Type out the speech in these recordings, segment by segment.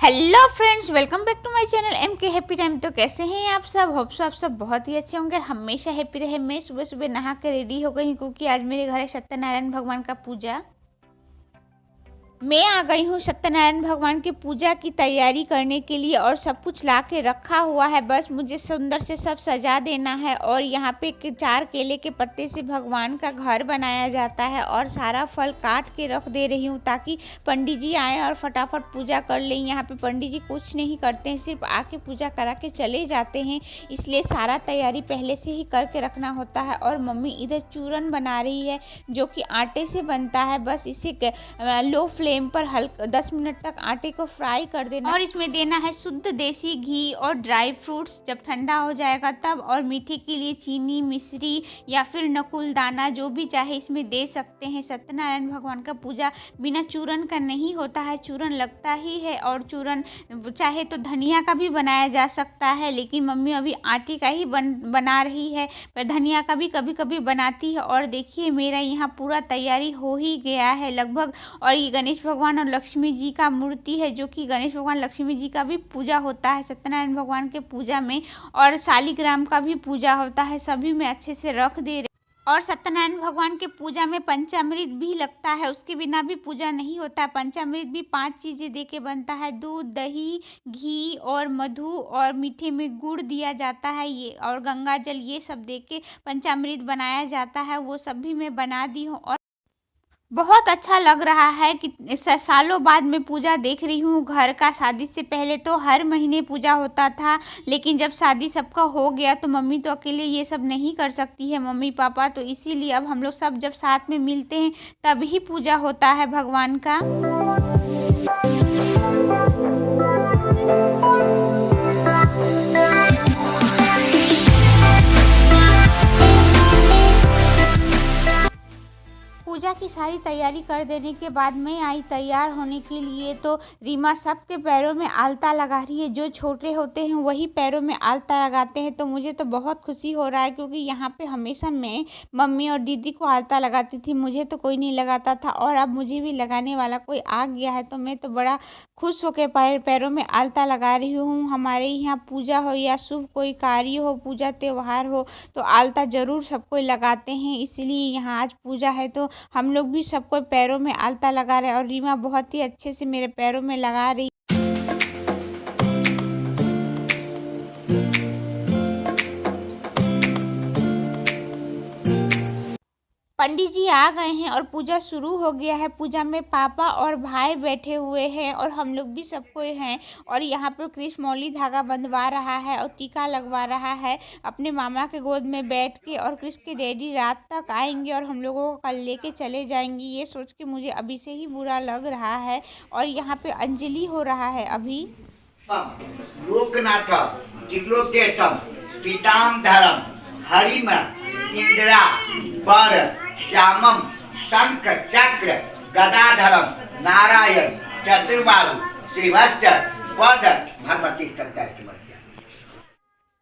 Hello friends, welcome back to my channel M K happy time. तो कैसे हैं आप सब? होप सो आप सब बहुत ही अच्छे होंगे, हमेशा हैप्पी रहे। मैं सुबह सुबह नहा के रेडी हो गई क्योंकि आज मेरे घर है सत्यनारायण भगवान का पूजा। मैं आ गई हूँ सत्यनारायण भगवान की पूजा की तैयारी करने के लिए और सब कुछ ला के रखा हुआ है। बस मुझे सुंदर से सब सजा देना है। और यहाँ पे 4 केले के पत्ते से भगवान का घर बनाया जाता है और सारा फल काट के रख दे रही हूँ ताकि पंडित जी आए और फटाफट पूजा कर लें। यहाँ पे पंडित जी कुछ नहीं करते हैं, सिर्फ आके पूजा करा के चले जाते हैं, इसलिए सारा तैयारी पहले से ही करके रखना होता है। और मम्मी इधर चूरन बना रही है जो कि आटे से बनता है। बस इसे लो फ्लेम पर हल्का 10 मिनट तक आटे को फ्राई कर देना और इसमें देना है शुद्ध देसी घी और ड्राई फ्रूट्स जब ठंडा हो जाएगा तब। और मीठे के लिए चीनी, मिश्री या फिर नकुल दाना जो भी चाहे इसमें दे सकते हैं। सत्यनारायण भगवान का पूजा बिना चूरन का नहीं होता है, चूरन लगता ही है। और चूरन चाहे तो धनिया का भी बनाया जा सकता है, लेकिन मम्मी अभी आटे का ही बना रही है, पर धनिया का भी कभी कभी बनाती है। और देखिए मेरा यहाँ पूरा तैयारी हो ही गया है लगभग। और ये गणेश भगवान और लक्ष्मी जी का मूर्ति है जो कि गणेश भगवान लक्ष्मी जी का भी पूजा होता है सत्यनारायण भगवान के पूजा में। और शालिग्राम का भी पूजा होता है, सभी में अच्छे से रख दे रहे। और सत्यनारायण भगवान के पूजा में पंचामृत भी लगता है, उसके बिना भी पूजा नहीं होता है। पंचामृत भी 5 चीज़ें दे के बनता है, दूध, दही, घी और मधु, और मीठे में गुड़ दिया जाता है ये, और गंगा जल, ये सब दे के पंचामृत बनाया जाता है। वो सब भी मैं बना दी हूँ और बहुत अच्छा लग रहा है कि सालों बाद मैं पूजा देख रही हूँ घर का। शादी से पहले तो हर महीने पूजा होता था, लेकिन जब शादी सबका हो गया तो मम्मी तो अकेले ये सब नहीं कर सकती है, मम्मी पापा, तो इसीलिए अब हम लोग सब जब साथ में मिलते हैं तभी पूजा होता है भगवान का। पूजा की सारी तैयारी कर देने के बाद मैं आई तैयार होने के लिए, तो रीमा सबके पैरों में आलता लगा रही है। जो छोटे होते हैं वही पैरों में आलता लगाते हैं, तो मुझे तो बहुत खुशी हो रहा है क्योंकि यहाँ पे हमेशा मैं मम्मी और दीदी को आलता लगाती थी, मुझे तो कोई नहीं लगाता था। और अब मुझे भी लगाने वाला कोई आ गया है, तो मैं तो बड़ा खुश होकर पैरों में आलता लगा रही हूँ। हमारे यहाँ पूजा हो या शुभ कोई कार्य हो, पूजा त्यौहार हो, तो आलता ज़रूर सब कोई लगाते हैं। इसलिए यहाँ आज पूजा है तो हम लोग भी सबको पैरों में आलता लगा रहे हैं। और रीमा बहुत ही अच्छे से मेरे पैरों में लगा रही। पंडित जी आ गए हैं और पूजा शुरू हो गया है। पूजा में पापा और भाई बैठे हुए हैं और हम लोग भी सबको हैं। और यहाँ पे कृष्ण मौली धागा बंधवा रहा है और टीका लगवा रहा है अपने मामा के गोद में बैठ के। और कृष्ण के डैडी रात तक आएंगे और हम लोगों को कल लेके चले जाएंगे, ये सोच के मुझे अभी से ही बुरा लग रहा है। और यहाँ पे अंजलि हो रहा है अभी। लोकनाथ त्रिलोकेशम पीताम्बरम हरिम इंदिरा वर श्यामम शंख चक्र गदाधरम नारायण चतुर्बाहु श्रीवत्स पद भगवती सत्य।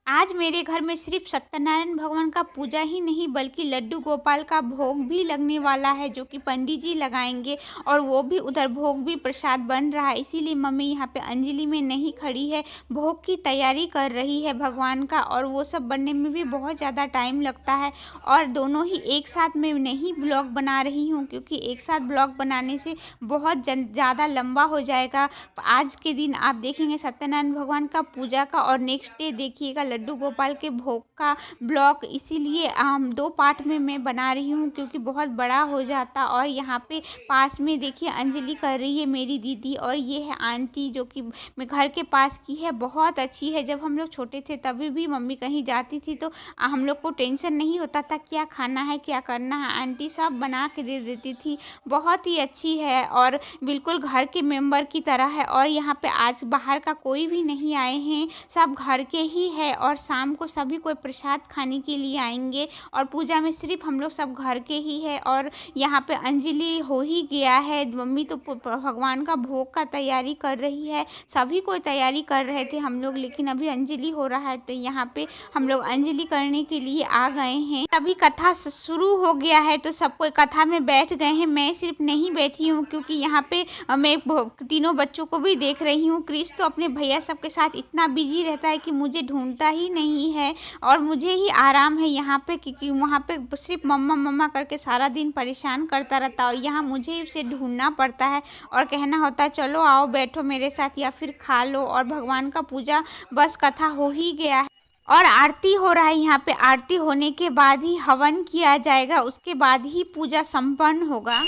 आज मेरे घर में सिर्फ सत्यनारायण भगवान का पूजा ही नहीं बल्कि लड्डू गोपाल का भोग भी लगने वाला है जो कि पंडित जी लगाएंगे। और वो भी उधर भोग भी प्रसाद बन रहा है, इसीलिए मम्मी यहाँ पे अंजलि में नहीं खड़ी है, भोग की तैयारी कर रही है भगवान का। और वो सब बनने में भी बहुत ज़्यादा टाइम लगता है। और दोनों ही एक साथ में नहीं ब्लॉग बना रही हूँ क्योंकि एक साथ ब्लॉग बनाने से बहुत ज़्यादा लंबा हो जाएगा। आज के दिन आप देखेंगे सत्यनारायण भगवान का पूजा का, और नेक्स्ट डे देखिएगा लड्डू गोपाल के भोग का ब्लॉग। इसीलिए 2 पार्ट में मैं बना रही हूँ क्योंकि बहुत बड़ा हो जाता। और यहाँ पे पास में देखिए अंजलि कर रही है मेरी दीदी, और ये है आंटी जो कि मैं घर के पास की है, बहुत अच्छी है। जब हम लोग छोटे थे तभी भी मम्मी कहीं जाती थी तो हम लोग को टेंशन नहीं होता था क्या खाना है क्या करना है, आंटी सब बना के दे देती थी, बहुत ही अच्छी है और बिल्कुल घर के मेंबर की तरह है। और यहाँ पे आज बाहर का कोई भी नहीं आए हैं, सब घर के ही है और शाम को सभी कोई प्रसाद खाने के लिए आएंगे। और पूजा में सिर्फ हम लोग सब घर के ही है। और यहाँ पे अंजलि हो ही गया है। मम्मी तो भगवान का भोग का तैयारी कर रही है। सभी कोई तैयारी कर रहे थे हम लोग, लेकिन अभी अंजलि हो रहा है तो यहाँ पे हम लोग अंजलि करने के लिए आ गए हैं। अभी कथा शुरू हो गया है तो सब कोई कथा में बैठ गए हैं। मैं सिर्फ नहीं बैठी हूँ क्योंकि यहाँ पे मैं तीनों बच्चों को भी देख रही हूँ। क्रिश तो अपने भैया सबके साथ इतना बिजी रहता है कि मुझे ढूंढता ही नहीं है और मुझे ही आराम है यहाँ पे, क्योंकि वहाँ पे सिर्फ मम्मा मम्मा करके सारा दिन परेशान करता रहता है और यहाँ मुझे ही उसे ढूंढना पड़ता है और कहना होता है चलो आओ बैठो मेरे साथ या फिर खा लो। और भगवान का पूजा बस कथा हो ही गया है और आरती हो रहा है। यहाँ पे आरती होने के बाद ही हवन किया जाएगा, उसके बाद ही पूजा संपन्न होगा।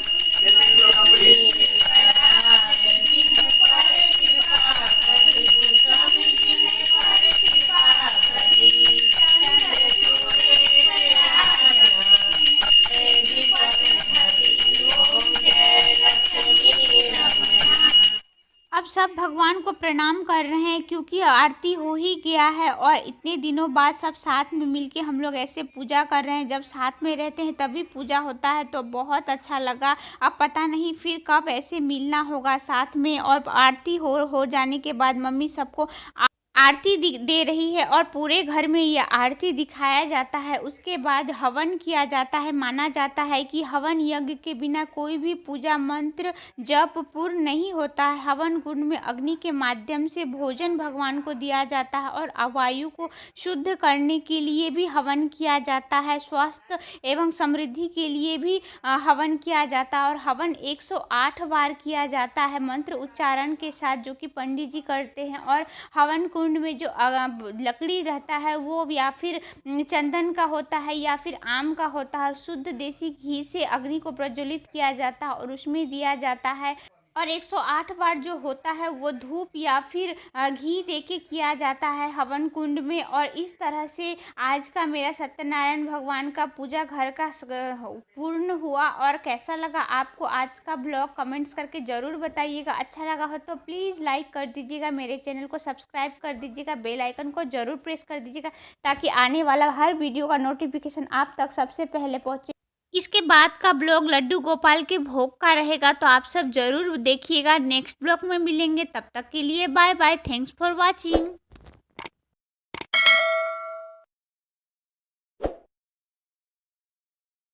अब सब भगवान को प्रणाम कर रहे हैं क्योंकि आरती हो ही गया है और इतने दिनों बाद सब साथ में मिलके हम लोग ऐसे पूजा कर रहे हैं। जब साथ में रहते हैं तभी पूजा होता है तो बहुत अच्छा लगा। अब पता नहीं फिर कब ऐसे मिलना होगा साथ में। और आरती हो जाने के बाद मम्मी सबको आरती दे रही है और पूरे घर में यह आरती दिखाया जाता है। उसके बाद हवन किया जाता है। माना जाता है कि हवन यज्ञ के बिना कोई भी पूजा मंत्र जप पूर्ण नहीं होता है। हवन कुंड में अग्नि के माध्यम से भोजन भगवान को दिया जाता है और वायु को शुद्ध करने के लिए भी हवन किया जाता है। स्वास्थ्य एवं समृद्धि के लिए भी हवन किया जाता है और हवन 108 बार किया जाता है मंत्र उच्चारण के साथ, जो कि पंडित जी करते हैं। और हवन कुंड में जो लकड़ी रहता है वो या फिर चंदन का होता है या फिर आम का होता है। शुद्ध देसी घी से अग्नि को प्रज्वलित किया जाता है और उसमें दिया जाता है। और 108 बार जो होता है वो धूप या फिर घी देके किया जाता है हवन कुंड में। और इस तरह से आज का मेरा सत्यनारायण भगवान का पूजा घर का पूर्ण हुआ। और कैसा लगा आपको आज का ब्लॉग कमेंट्स करके ज़रूर बताइएगा। अच्छा लगा हो तो प्लीज़ लाइक कर दीजिएगा, मेरे चैनल को सब्सक्राइब कर दीजिएगा, बेल आइकन को ज़रूर प्रेस कर दीजिएगा ताकि आने वाला हर वीडियो का नोटिफिकेशन आप तक सबसे पहले पहुँचे। इसके बाद का ब्लॉग लड्डू गोपाल के भोग का रहेगा तो आप सब जरूर देखिएगा। नेक्स्ट ब्लॉग में मिलेंगे, तब तक के लिए bye bye. Thanks for watching.